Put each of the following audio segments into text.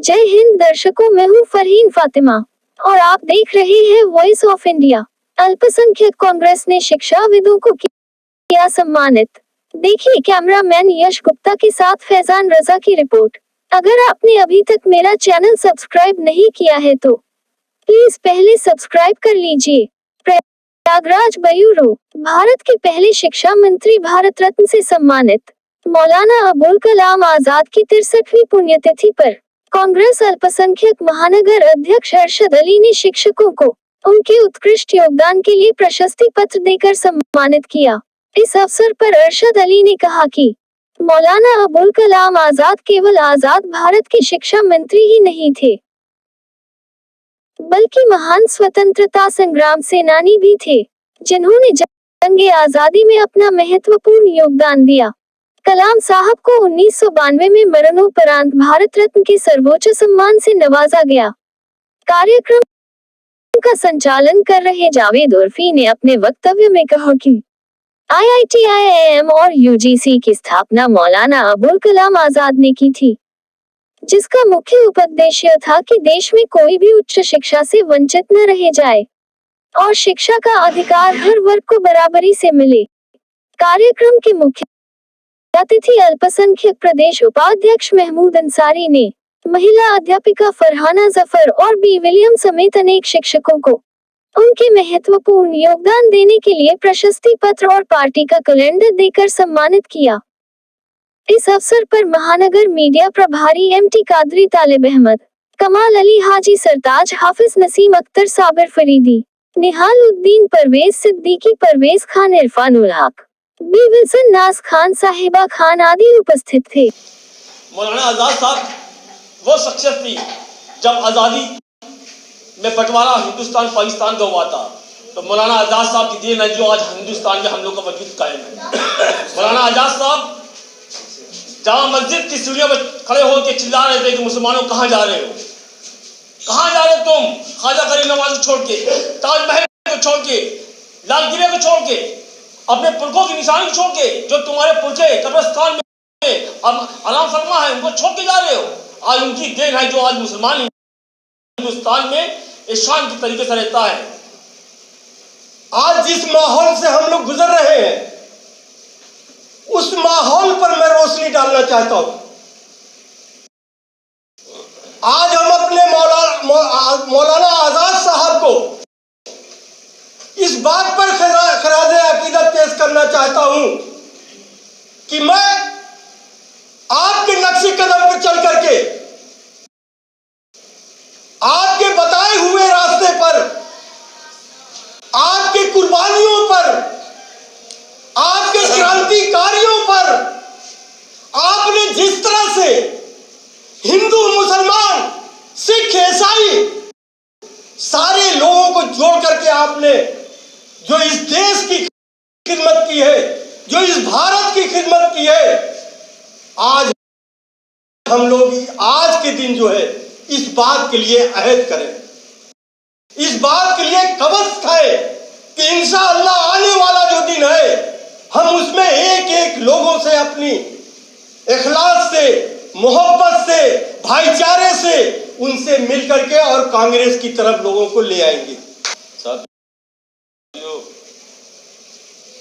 जय हिंद दर्शकों, मैं हूँ फरहीन फातिमा और आप देख रहे हैं वॉइस ऑफ इंडिया। अल्पसंख्यक कांग्रेस ने शिक्षाविदों को किया सम्मानित। देखिए कैमरामैन यश गुप्ता के साथ फैजान रजा की रिपोर्ट। अगर आपने अभी तक मेरा चैनल सब्सक्राइब नहीं किया है तो प्लीज पहले सब्सक्राइब कर लीजिए। प्रयागराज बयूरो, भारत के पहले शिक्षा मंत्री भारत रत्न से सम्मानित। मौलाना अबुल कलाम आजाद की 63वीं पुण्यतिथि पर कांग्रेस अल्पसंख्यक महानगर अध्यक्ष अरशद अली ने शिक्षकों को उनके उत्कृष्ट योगदान के लिए प्रशस्ति पत्र देकर सम्मानित किया। इस अवसर पर अरशद अली ने कहा कि मौलाना अबुल कलाम आजाद केवल आजाद भारत के शिक्षा मंत्री ही नहीं थे, बल्कि महान स्वतंत्रता संग्राम सेनानी भी थे, जिन्होंने जंगे आजादी में अपना महत्वपूर्ण योगदान दिया। कलाम साहब को 1992 में मरणोपरांत भारत रत्न के सर्वोच्च सम्मान से नवाजा गया। कार्यक्रम का संचालन कर रहे जावेद उर्फी ने अपने वक्तव्य में कहा कि IIT, IIM और UGC की स्थापना मौलाना अबुल कलाम आजाद ने की थी, जिसका मुख्य उद्देश्य था कि देश में कोई भी उच्च शिक्षा से वंचित न रह जाए और शिक्षा का अधिकार हर वर्ग को बराबरी से मिले। कार्यक्रम के मुख्य अतिथि अल्पसंख्यक प्रदेश उपाध्यक्ष महमूद अंसारी ने महिला अध्यापिका फरहाना जफर और बी विलियम समेत अनेक शिक्षकों को उनके महत्वपूर्ण योगदान देने के लिए प्रशस्ति पत्र और पार्टी का कैलेंडर देकर सम्मानित किया। इस अवसर पर महानगर मीडिया प्रभारी MT कादरी, तालिब अहमद, कमाल अली, हाजी सरताज, हाफिज नसीम अख्तर, साबिर फरीदी, निहाल उद्दीन, परवेज सिद्दीकी, परवेज खान, इरफान उल हक, बी विल्सन, नाज खान, साहिबा खान आदि उपस्थित थे। मौलाना आजाद साहब वो शख्सियत थी जब आज़ादी में बंटवारा हिंदुस्तान पाकिस्तान का हुआ था, तो मौलाना आजाद साहब की देन है जो आज हिंदुस्तान में हम लोग का वजूद कायम है। मौलाना आजाद साहब जहाँ मस्जिद की सीढ़ियों पर खड़े होकर चिल्ला रहे थे कि मुसलमानों कहाँ जा रहे हो, कहाँ जा रहे हो तुम, ख्वाजा गरीब नवाज को छोड़ के, ताजमहल को छोड़ के, लाल किले को छोड़ के, अपने पुरखों की निशानी को छोड़ के, जो तुम्हारे पुरखे कब्रिस्तान में आराम फरमा है उनको छोड़ के जा रहे हो। आज उनकी देन है जो आज मुसलमान हिंदुस्तान में ईशान की तरीके से रहता है। आज जिस माहौल से हम लोग गुजर रहे हैं उस माहौल पर मैं रोशनी डालना चाहता हूं। आज हम अपने मौलाना आजाद साहब को इस बात पर खराज अकीदत पेश करना चाहता हूं कि मैं आपके नक्शे कदम पर चल करके आपके बताए हुए रास्ते पर, आपके कुर्बानियों पर, आपके क्रांतिकारियों पर, आपने जिस तरह से हिंदू, मुसलमान, सिख, ईसाई सारे लोगों को जोड़ करके आपने जो इस देश की खिदमत की है, जो इस भारत की खिदमत की है, आज हम लोग आज के दिन जो है इस बात के लिए अहद करें, इस बात के लिए कबज़ खाए कि इंशाअल्लाह आने वाला जो दिन है हम उसमें एक एक लोगों से अपनी इखलास से, मोहब्बत से, भाईचारे से उनसे मिल करके और कांग्रेस की तरफ लोगों को ले आएंगे।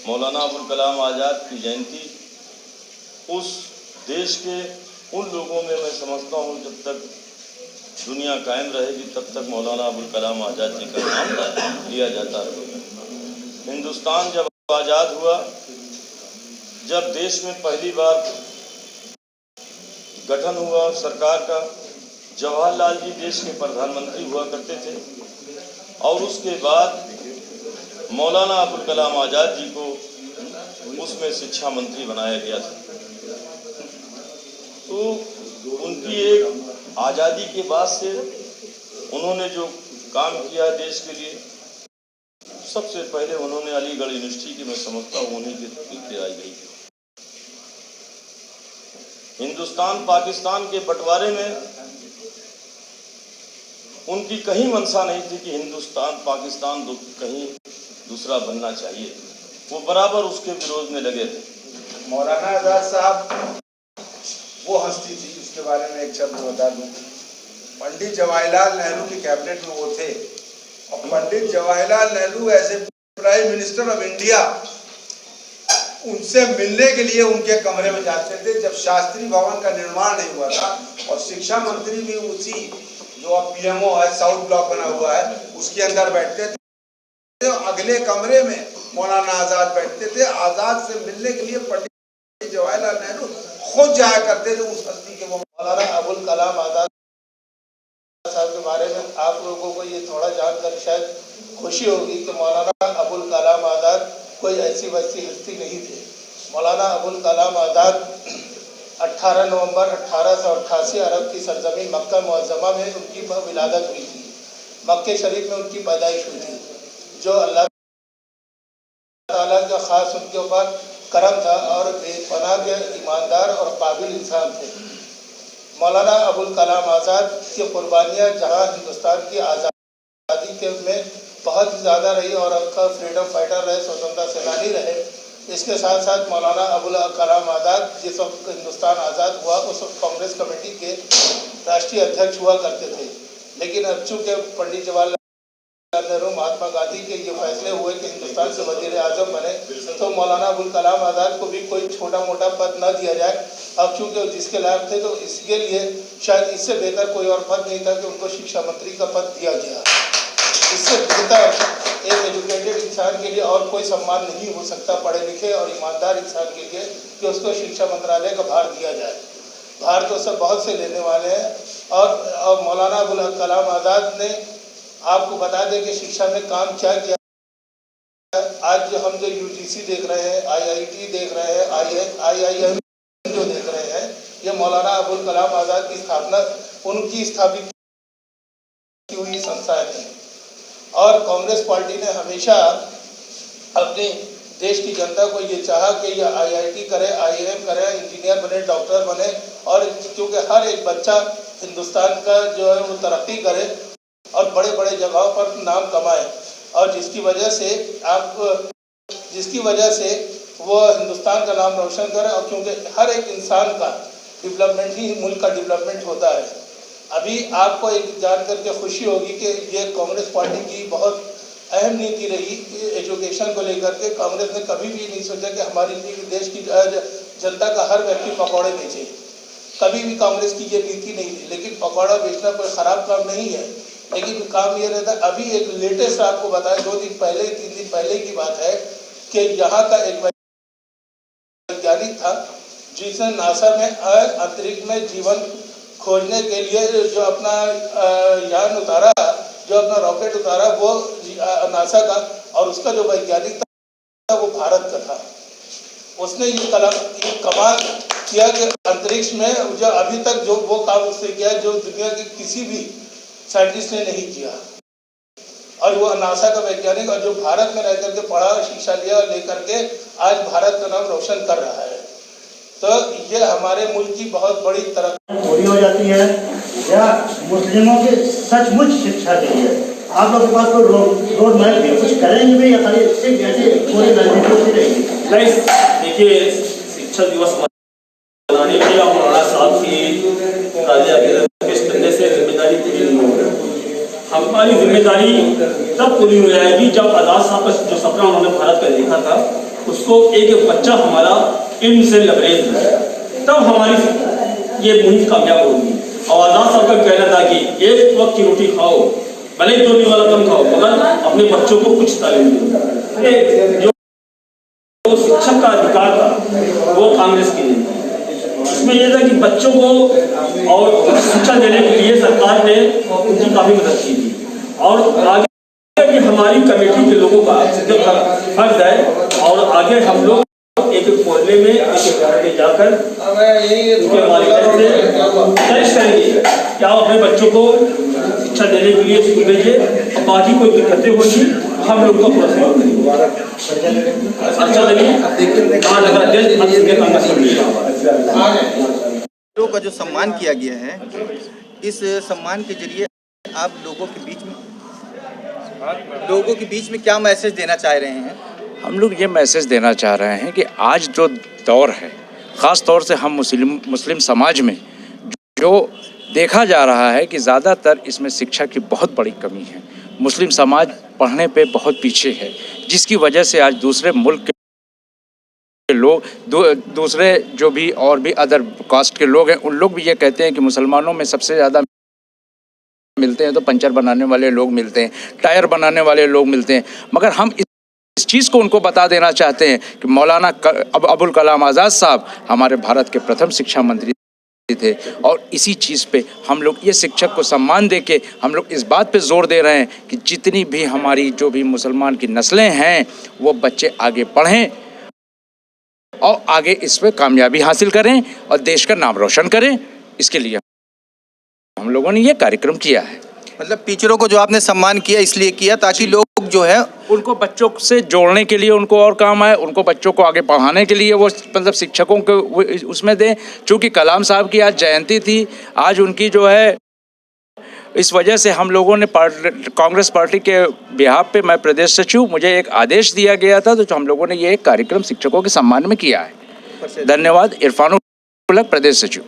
मौलाना अबुल कलाम आज़ाद की जयंती उस देश के उन लोगों में मैं समझता हूँ जब तक दुनिया कायम रहेगी तब तक मौलाना अबुल कलाम आज़ाद जी का नाम लिया जाता है। हिंदुस्तान जब आज़ाद हुआ, जब देश में पहली बार गठन हुआ सरकार का, जवाहरलाल जी देश के प्रधानमंत्री हुआ करते थे और उसके बाद मौलाना अबुल कलाम आज़ाद जी को उसमें शिक्षा मंत्री बनाया गया था। तो उनकी एक आज़ादी के बाद से उन्होंने जो काम किया देश के लिए, सबसे पहले उन्होंने अलीगढ़ यूनिवर्सिटी की मैं समझता हूँ उन्हीं के आई गई। हिंदुस्तान पाकिस्तान के बंटवारे में उनकी कहीं मंशा नहीं थी कि हिंदुस्तान पाकिस्तान कहीं दूसरा बनना चाहिए, वो बराबर उसके विरोध में लगे थे। मौलाना आजाद साहब वो हस्ती थी, उसके बारे में एक शब्द बता दूं पंडित जवाहरलाल नेहरू की कैबिनेट में वो थे और Pandit Jawaharlal Nehru as a prime minister of India उनसे मिलने के लिए उनके कमरे में जाते थे जब शास्त्री भवन का निर्माण नहीं हुआ था। और शिक्षा मंत्री भी उसी जो अब पीएमओ है, साउथ ब्लॉक बना हुआ है, उसके अंदर बैठते थे। अगले कमरे में मौलाना आजाद बैठते थे। आजाद से मिलने के लिए पंडित जवाहरलाल नेहरू खुद जाया करते थे उस हस्ती के। वो मौलाना अबुल कलाम आजाद साहब के बारे में आप लोगों को ये थोड़ा जानकर शायद खुशी होगी कि मौलाना अबुल कलाम आजाद कोई ऐसी वैसी हस्ती नहीं थे। मौलाना अबुल कलाम आजाद 18 नवंबर 1888 अरब की सरजमीन मक्का मुअज़्ज़मा में उनकी विलादत हुई थी। मक्के शरीफ में उनकी पैदाइश हुई थी, जो अल्लाह ताला का ख़ास उनके ऊपर करम था और बेपनाह के ईमानदार और काबिल इंसान थे। मौलाना अबुल कलाम आज़ाद की कुर्बानियाँ जहाँ हिंदुस्तान की आज़ादी के में बहुत ज़्यादा रही और आपका फ्रीडम फाइटर रहे, स्वतंत्रता सेनानी रहे। इसके साथ साथ मौलाना अबुल कलाम आज़ाद जिस वक्त हिंदुस्तान आज़ाद हुआ उस वक्त कांग्रेस कमेटी के राष्ट्रीय अध्यक्ष हुआ करते थे। लेकिन अब चूँकि पंडित जवाहरलाल नेहरू महात्मा गांधी के ये फैसले हुए कि हिंदुस्तान से वज़ीर आज़म बने, तो मौलाना अबुल कलाम आज़ाद को भी कोई छोटा मोटा पद न दिया जाए। अब चूँकि जिसके लायक थे तो इसके लिए शायद इससे बेहतर कोई और पद नहीं था कि उनको शिक्षा मंत्री का पद दिया गया। इससे बेहतर एक एजुकेटेड इंसान के लिए और कोई सम्मान नहीं हो सकता, पढ़े लिखे और ईमानदार इंसान के लिए, कि उसको शिक्षा मंत्रालय का भार दिया जाए। भार तो सब बहुत से लेने वाले हैं। और मौलाना अबुल कलाम आज़ाद ने आपको बता दें कि शिक्षा में काम क्या किया। आज जो हम जो यूजीसी देख रहे हैं, आईआईटी देख रहे हैं, आईआईएम जो देख रहे हैं, ये मौलाना अबुल कलाम आज़ाद की स्थापना उनकी स्थापित की हुई संस्थाएं हैं। और कांग्रेस पार्टी ने हमेशा अपने देश की जनता को ये चाहा कि ये आईआईटी करे, आईआईएम करे, इंजीनियर बने, डॉक्टर बने, और क्योंकि हर एक बच्चा हिंदुस्तान का जो है वो तरक्की करे और बड़े बड़े जगहों पर नाम कमाए, और जिसकी वजह से वो हिंदुस्तान का नाम रोशन करे। और क्योंकि हर एक इंसान का डेवलपमेंट ही मुल्क का डेवलपमेंट होता है। अभी आपको एक जान करके खुशी होगी कि ये कांग्रेस पार्टी की बहुत अहम नीति रही एजुकेशन को लेकर के। कांग्रेस ने कभी भी नहीं सोचा कि हमारी देश की जनता का हर व्यक्ति पकौड़े बेचे, कभी भी कांग्रेस की ये नीति नहीं थी। लेकिन पकौड़ा बेचना कोई ख़राब काम नहीं है, लेकिन काम ये रहता है। अभी एक लेटेस्ट आपको बताया, 2 दिन पहले 3 दिन पहले की बात है कि यहाँ का एक वैज्ञानिक था जिसने नासा में अंतरिक्ष में जीवन खोजने के लिए जो अपना यान उतारा, जो अपना रॉकेट उतारा, वो नासा का, और उसका जो वैज्ञानिक था वो भारत का था। उसने ये कमाल किया कि अंतरिक्ष में जो अभी तक जो वो काम उसने किया जो दुनिया के किसी भी साइंटिस्ट ने नहीं किया। और वो नासा का वैज्ञानिक, और जो भारत में रह करके पढ़ा, शिक्षा लिया और लेकर के आज भारत का नाम रोशन कर रहा है। तो ये हमारे मुल्क की बहुत बड़ी तरक्की पूरी हो जाती है, या मुस्लिमों की सचमुच शिक्षा के लिए आप लोगों के पास तो रोड मैप भी कुछ करेंगे भी, या खाली सिर्फ ऐसे पूरी रणनीति होती रहेगी? नहीं, देखिए, शिक्षक दिवस मनाने के लिए मौलाना साहब की ताज़िया पेश करने से जिम्मेदारी पूरी नहीं होगी। हमारी जिम्मेदारी तब पूरी हो जाएगी जब आज़ाद साहब का जो सपना उन्होंने भारत का देखा था, उसको एक एक बच्चा हमारा इल्म से लबरेज है, तब हमारी ये मुहिम कामयाब होगी। और आज़ाद साहब का कहना था कि एक वक्त की रोटी खाओ, भले ही 2 वाला कम खाओ, मगर अपने बच्चों को कुछ तालीम दो। जो शिक्षक का अधिकार था वो कांग्रेस की नहीं थी। इसमें यह था कि बच्चों को और शिक्षा देने के लिए सरकार ने उनकी काफ़ी मदद की थी। और आगे कि हमारी कमेटी के लोगों का जो फर्ज है, और आगे हम लोग एक मोहल्ले में एक घर में जाकर उनके वालिदैन से तय करेंगे कि आप अपने बच्चों को शिक्षा देने के लिए स्कूल भेजिए, बाकी कोई दिक्कतें होगी हम लोग का पूरा सहयोग करेंगे। अच्छा लगे कहाँ लगा का जो सम्मान किया गया है, इस सम्मान के जरिए आप लोगों के बीच में क्या मैसेज देना चाह रहे हैं? हम लोग ये मैसेज देना चाह रहे हैं कि आज जो दौर है, ख़ास तौर से हम मुस्लिम समाज में जो देखा जा रहा है कि ज़्यादातर इसमें शिक्षा की बहुत बड़ी कमी है। मुस्लिम समाज पढ़ने पे बहुत पीछे है, जिसकी वजह से आज दूसरे मुल्क के लोग दूसरे जो भी और भी अदर कास्ट के लोग हैं, उन लोग भी ये कहते हैं कि मुसलमानों में सबसे ज़्यादा मिलते हैं तो पंचर बनाने वाले लोग मिलते हैं, टायर बनाने वाले लोग मिलते हैं। मगर हम इस चीज़ को उनको बता देना चाहते हैं कि मौलाना अबुल कलाम आज़ाद साहब हमारे भारत के प्रथम शिक्षा मंत्री थे, और इसी चीज़ पे हम लोग ये शिक्षक को सम्मान देके हम लोग इस बात पे जोर दे रहे हैं कि जितनी भी हमारी जो भी मुसलमान की नस्लें हैं वो बच्चे आगे पढ़ें और आगे इस पे कामयाबी हासिल करें और देश का नाम रोशन करें। इसके लिए हम लोगों ने ये कार्यक्रम किया है। मतलब टीचरों को जो आपने सम्मान किया इसलिए किया ताकि लोग जो है उनको बच्चों से जोड़ने के लिए उनको और काम आए, उनको बच्चों को आगे पढ़ाने के लिए वो मतलब शिक्षकों को उसमें दें। चूँकि कलाम साहब की आज जयंती थी, आज उनकी जो है, इस वजह से हम लोगों ने कांग्रेस पार्टी के बिहाफ पे, मैं प्रदेश सचिव, मुझे एक आदेश दिया गया था, तो हम लोगों ने ये एक कार्यक्रम शिक्षकों के सम्मान में किया है। धन्यवाद। इरफान उल हक, प्रदेश सचिव।